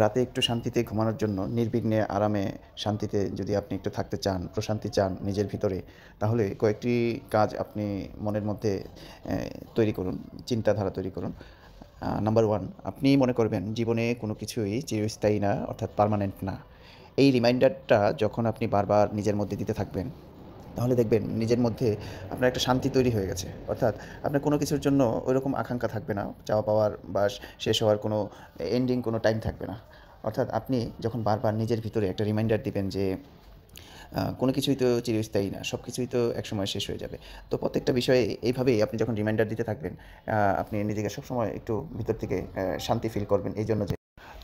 রাতে একটু শান্তিতে ঘুমানোর জন্য নির্বিঘ্নে আরামে শান্তিতে যদি আপনি একটু থাকতে চান, প্রশান্তি চান নিজের ভিতরে, তাহলে কয়েকটি কাজ আপনি মনের মধ্যে তৈরি করুন, চিন্তাধারা তৈরি করুন। নাম্বার 1, আপনি মনে করবেন জীবনে কোনো কিছুই চিরস্থায়ী না, অর্থাৎ পার্মানেন্ট না। এই রিমাইন্ডারটা যখন আপনি বারবার নিজের মধ্যে দিতে থাকবেন, তাহলে দেখবেন নিজের মধ্যে আপনার একটা শান্তি তৈরি হয়ে গেছে। অর্থাৎ আপনার কোনো কিছুর জন্য ওইরকম আকাঙ্ক্ষা থাকবে না। চাওয়া পাওয়ার বা শেষ হওয়ার কোনো এন্ডিং কোনো টাইম থাকবে না। অর্থাৎ আপনি যখন বারবার নিজের ভিতরে একটা রিমাইন্ডার দিবেন যে কোনো কিছুই তো চিরস্থায়ী না। সব কিছুই তো একসময় শেষ হয়ে যাবে। তো প্রত্যেকটা বিষয়ে এইভাবেই আপনি যখন রিমাইন্ডার দিতে থাকবেন, আপনি নিজেকে সবসময় একটু ভিতর থেকে শান্তি ফিল করবেন। এইজন্য যে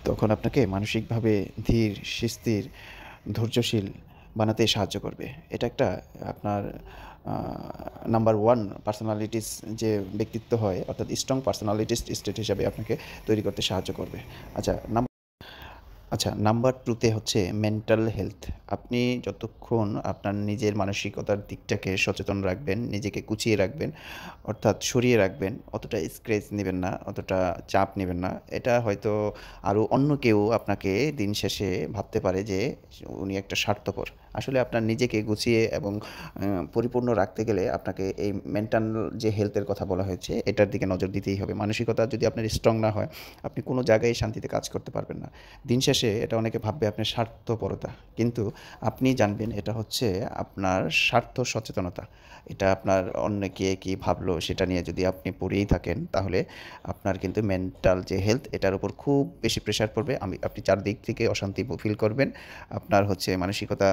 তখন আপনাকে মানসিকভাবে ধীর, স্থির, ধৈর্যশীল বানাতে সাহায্য করবে। এটা একটা আপনার আ নাম্বার 1 পার্সোনালিটিস যে ব্যক্তিত্ব হয়, অর্থাৎ স্ট্রং পার্সোনালিটিস স্টেট হিসাবে আপনাকে তৈরি করতে সাহায্য করবে। আচ্ছা নাম্বার 2 তে হচ্ছে মেন্টাল হেলথ। আপনি যতক্ষণ আপনার নিজের মানসিকতার দিকটাকে সচেতন রাখবেন, নিজেকে গুছিয়ে রাখবেন, অর্থাৎ সরিয়ে রাখবেন, অতটা স্ট্রেস নিবেন না, অতটা চাপ নিবেন না। এটা হয়তো আরও অন্য কেউ আপনাকে দিন শেষে ভাবতে পারে যে উনি একটা স্বার্থপর। আসলে আপনার নিজেকে গুছিয়ে এবং পরিপূর্ণ রাখতে গেলে আপনাকে এই মেন্টাল যে হেলথের কথা বলা হয়েছে, এটার দিকে নজর দিতেই হবে। মানসিকতা যদি আপনার স্ট্রং না হয়, আপনি কোনো জায়গায় শান্তিতে কাজ করতে পারবেন না। দিন শেষে এটা অনেকে ভাববে আপনার স্বার্থপরতা। কিন্তু আপনি জানবেন এটা হচ্ছে আপনার স্বার্থ সচেতনতা। এটা আপনার অন্যকে কি ভাবলো সেটা নিয়ে যদি আপনি পড়েই থাকেন, তাহলে আপনার কিন্তু মেন্টাল যে হেলথ এটার উপর খুব বেশি প্রেশার পড়বে। আপনি চারদিক থেকে অশান্তি ফিল করবেন। আপনার হচ্ছে মানসিকতা,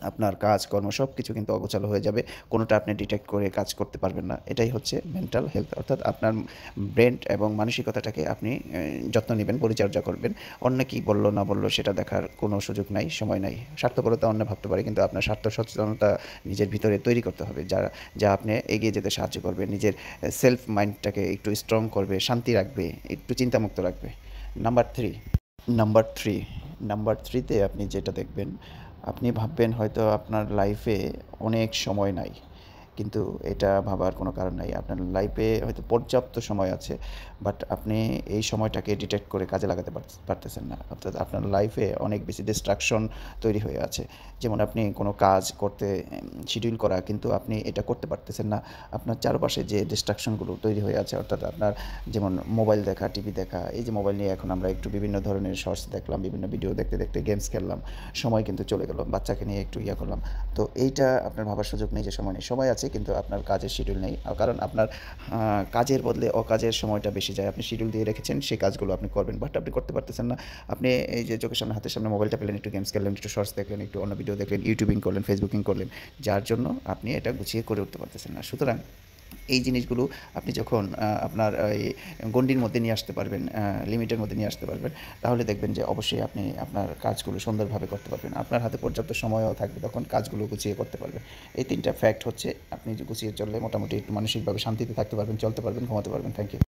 আপনার কাজকর্ম সবকিছু কিন্তু অগোছালো হয়ে যাবে। কোনোটা আপনি ডিটেক্ট করে কাজ করতে পারবেন না। এটাই হচ্ছে মেন্টাল হেলথ। অর্থাৎ আপনার ব্রেন এবং মানসিকতাটাকে আপনি যত্ন নিবেন, পরিচর্যা করবেন। অন্য কি বলল না বলল সেটা দেখার কোনো সুযোগ নাই, সময় নাই। স্বার্থপরতা অন্য ভাবতে পারে, কিন্তু আপনার স্বার্থ সচেতনতা নিজের ভিতরে তৈরি করতে হবে। যা আপনি এগিয়ে যেতে সাহায্য করবে। নিজের সেলফ মাইন্ডটাকে একটু স্ট্রং করবে, শান্তি রাখবে, একটু চিন্তামুক্ত রাখবে। নাম্বার 3 নাম্বার 3 নাম্বার 3 তে আপনি যেটা দেখবেন, আপনি ভাববেন হয়তো আপনার লাইফে অনেক সময় নাই। কিন্তু এটা ভাবার কোনো কারণ নাই। আপনার লাইফে হয়তো পর্যাপ্ত সময় আছে। বাট আপনি এই সময়টাকে ডিটেক্ট করে কাজে লাগাতে পারতেছেন না। অর্থাৎ আপনার লাইফে অনেক বেশি ডিস্ট্রাকশন তৈরি হয়ে আছে। যেমন আপনি কোনো কাজ করতে শিডিউল করা, কিন্তু আপনি এটা করতে পারতেছেন না। আপনার চারপাশে যে ডিস্ট্রাকশনগুলো তৈরি হয়ে আছে, অর্থাৎ আপনার যেমন মোবাইল দেখা, টিভি দেখা, এই যে মোবাইল নিয়ে এখন আমরা একটু বিভিন্ন ধরনের শর্টস দেখলাম, বিভিন্ন ভিডিও দেখতে, দেখতে গেমস খেললাম। সময় কিন্তু চলে গেল। বাচ্চাকে নিয়ে একটু করলাম। তো এইটা আপনার ভাবার সুযোগ নেই যে সময় নেই। সময় আছে, কিন্তু আপনার কাজের শিডিউল নেই। কারণ আপনার কাজের বদলে অকাজের সময়টা বেশি যায়। আপনি শিডিউল দিয়ে রেখেছেন, সেই কাজগুলো আপনি করবেন। বাট আপনি করতে পারতেছেন না। আপনি এই যে চোখের সামনে, হাতের সামনে মোবাইলটা পেলেন, একটু গেমস খেললেন, একটু শর্টস দেখলেন, একটু অন্য ভিডিও দেখলেন, ইউটিউবিং করলেন, ফেসবুকিং করলেন। যার জন্য আপনি এটা গুছিয়ে করে উঠতে পারতেছেন না। সুতরাং এই জিনিসগুলো আপনি যখন আপনার এই গণ্ডির মধ্যে নিয়ে আসতে পারবেন, লিমিটের মধ্যে নিয়ে আসতে পারবেন, তাহলে দেখবেন যে অবশ্যই আপনি আপনার কাজগুলো সুন্দরভাবে করতে পারবেন। আপনার হাতে পর্যাপ্ত সময়ও থাকবে, তখন কাজগুলো গুছিয়ে করতে পারবেন। এই ৩ টা ফ্যাক্ট হচ্ছে আপনি যে গুছিয়ে চললে মোটামুটি একটু মানসিকভাবে শান্তিতে থাকতে পারবেন, চলতে পারবেন, ঘুমাতে পারবেন। Thank you.